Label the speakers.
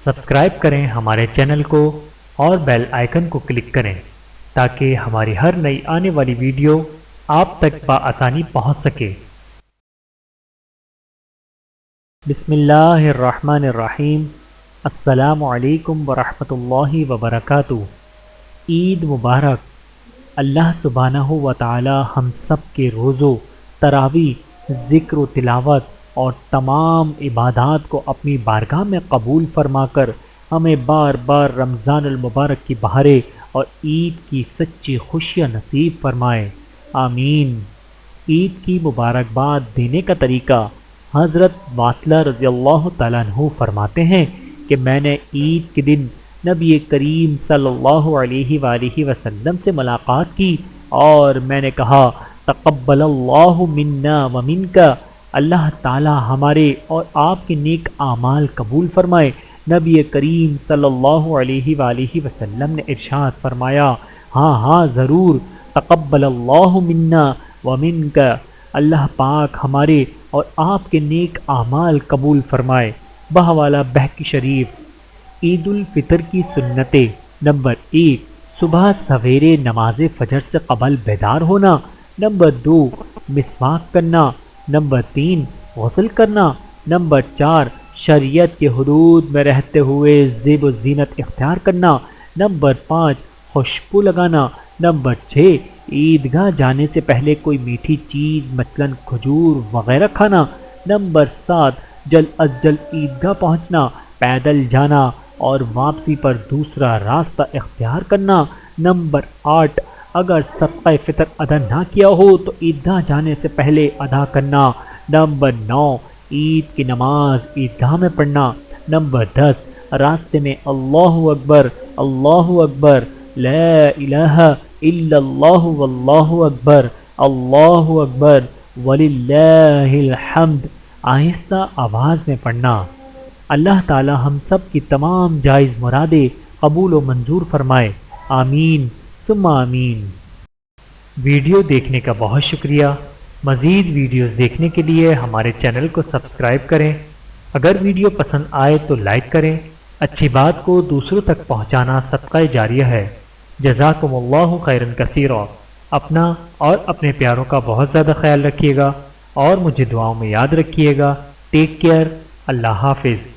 Speaker 1: Subscribe کریں ہمارے channel کو اور بیل آئیکن کو کلک کریں تاکہ ہماری ہر نئی آنے والی ویڈیو آپ تک بآسانی پہنچ سکے۔ بسم اللہ الرحمن الرحیم۔ السلام علیکم ورحمۃ اللہ وبرکاتہ۔ عید مبارک۔ اللہ سبحانہ و تعالی ہم سب کے روزوں، تراویح، ذکر و تلاوت اور تمام عبادات کو اپنی بارگاہ میں قبول فرما کر ہمیں بار بار رمضان المبارک کی بہاریں اور عید کی سچی خوشیاں نصیب فرمائے، آمین۔ عید کی مبارکباد دینے کا طریقہ حضرت واصلہ رضی اللہ تعالیٰ عنہ فرماتے ہیں کہ میں نے عید کے دن نبی کریم صلی اللہ علیہ وآلہ وسلم سے ملاقات کی اور میں نے کہا تقبل اللہ منا ومنک، اللہ تعالی ہمارے اور آپ کے نیک اعمال قبول فرمائے۔ نبی کریم صلی اللہ علیہ وآلہ وسلم نے ارشاد فرمایا ہاں ہاں ضرور، تقبل اللہ منا ومنک، اللہ پاک ہمارے اور آپ کے نیک اعمال قبول فرمائے۔ بہوالا بہکی شریف۔ عید الفطر کی سنتیں۔ نمبر 1، صبح سویرے نماز فجر سے قبل بیدار ہونا۔ نمبر 2، مسواک کرنا۔ نمبر 3، غسل کرنا۔ نمبر 4، شریعت کے حدود میں رہتے ہوئے زیب و زینت اختیار کرنا۔ نمبر 5، خوشبو لگانا۔ نمبر 6، عیدگاہ جانے سے پہلے کوئی میٹھی چیز مثلاً کھجور وغیرہ کھانا۔ نمبر 7، جلد از جلد عیدگاہ پہنچنا، پیدل جانا اور واپسی پر دوسرا راستہ اختیار کرنا۔ نمبر 8، اگر صدقہ فطر ادا نہ کیا ہو تو عیدگاہ جانے سے پہلے ادا کرنا۔ نمبر 9، عید کی نماز عیدگاہ میں پڑھنا۔ نمبر 10، راستے میں اللہ اکبر اللہ اکبر، لا الہ الا اللہ واللہ اکبر، اللہ اکبر وللہ الحمد آہستہ آواز میں پڑھنا۔ اللہ تعالی ہم سب کی تمام جائز مرادیں قبول و منظور فرمائے، آمین ثم آمین۔ ویڈیو دیکھنے کا بہت شکریہ۔ مزید ویڈیوز دیکھنے کے لیے ہمارے چینل کو سبسکرائب کریں۔ اگر ویڈیو پسند آئے تو لائک کریں۔ اچھی بات کو دوسروں تک پہنچانا صدقہ جاریہ ہے۔ جزاکم اللہ خیرا کثیرا۔ اپنا اور اپنے پیاروں کا بہت زیادہ خیال رکھیے گا اور مجھے دعاؤں میں یاد رکھیے گا۔ Take care. اللہ حافظ۔